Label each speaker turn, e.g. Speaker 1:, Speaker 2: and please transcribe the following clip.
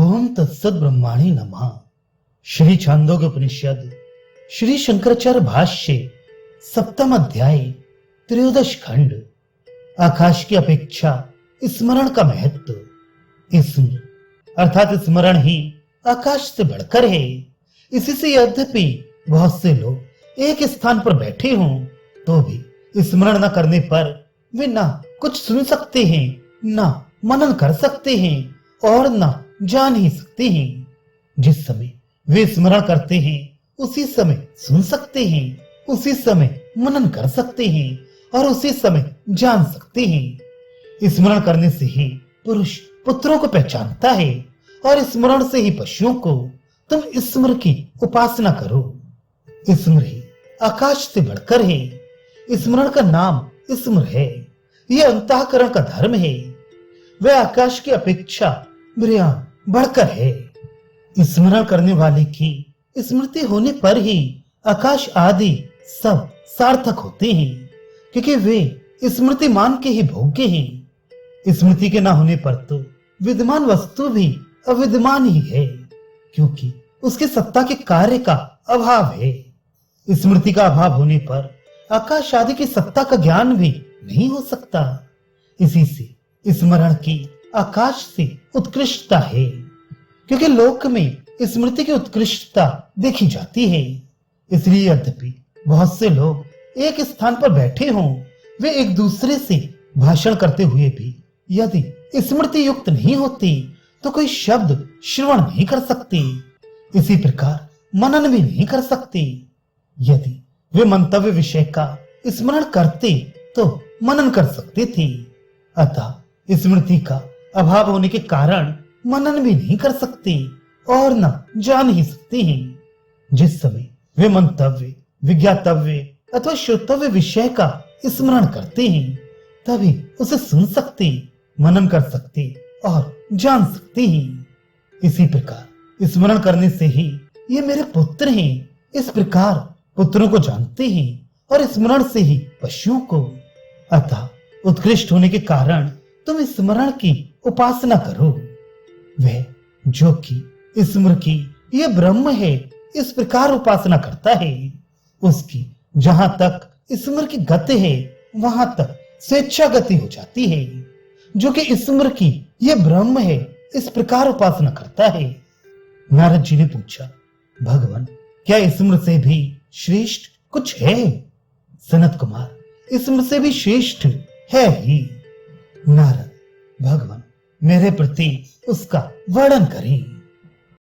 Speaker 1: ओम तत्सत ब्रह्माणि नमः। श्री छांदोग्य उपनिषद श्री शंकराचार्य भाष्य सप्तम अध्याय त्रयोदश खंड। आकाश की अपेक्षा स्मरण का महत्व। स्मरण अर्थात स्मरण ही आकाश से बढ़कर है। इसी से यद्यपि बहुत से लोग एक स्थान पर बैठे हों तो भी स्मरण न करने पर वे ना कुछ सुन सकते हैं, ना मनन कर सकते हैं और ना जान ही सकते हैं। जिस समय वे स्मरण करते हैं उसी समय सुन सकते हैं, उसी समय मनन कर सकते हैं और उसी समय जान सकते हैं। स्मरण करने से ही पुरुष पुत्रों को पहचानता है और स्मरण से ही पशुओं को। तुम स्मर की उपासना करो। स्मर ही आकाश से बढ़कर है। स्मरण का नाम स्मर है। यह अंतःकरण का धर्म है। वह आकाश की अपेक्षा बढ़कर है। स्मरण करने वाले की स्मृति होने पर ही आकाश आदि सब सार्थक होते हैं, क्योंकि वे स्मृति मान के ही भोग्य हैं। स्मृति के ना होने पर तो विद्यमान वस्तु भी अविद्यमान ही है, क्योंकि उसके सत्ता के कार्य का अभाव है। स्मृति का अभाव होने पर आकाश आदि की सत्ता का ज्ञान भी नहीं हो सकता। इसी से स्मरण की आकाश से उत्कृष्टता है, क्योंकि लोक में स्मृति की उत्कृष्टता देखी जाती है। इसलिए यद्यपि बहुत से लोग एक स्थान पर बैठे हों, वे एक दूसरे से भाषण करते हुए भी यदि स्मृति युक्त नहीं होती तो कोई शब्द श्रवण नहीं कर सकते। इसी प्रकार मनन भी नहीं कर सकते। यदि वे मंतव्य विषय का स्मरण करते तो मनन कर सकते थे। अतः स्मृति का अभाव होने के कारण मनन भी नहीं कर सकते और न जान ही सकते हैं। जिस समय वे मंतव्य, विज्ञातव्य अथवा श्रोतव्य विषय का स्मरण करते हैं तभी उसे सुन सकते, मनन कर सकते और जान सकते हैं। इसी प्रकार स्मरण करने से ही ये मेरे पुत्र हैं, इस प्रकार पुत्रों को जानते हैं और स्मरण से ही पशुओं को। अतः उत्कृष्ट होने के कारण तुम स्मरण की उपासना करो। वह जो कि स्मर की ये ब्रह्म है, इस प्रकार उपासना करता है। उसकी जहां तक स्मर की गति है वहां तक स्वेच्छा गति हो जाती है। जो कि स्मर की ये ब्रह्म है, इस प्रकार उपासना करता है। नारद जी ने पूछा, भगवान क्या स्मर से भी श्रेष्ठ कुछ है? सनत कुमार, स्मर से भी श्रेष्ठ है ही। नारद, भगवान मेरे प्रति उसका वर्णन करें।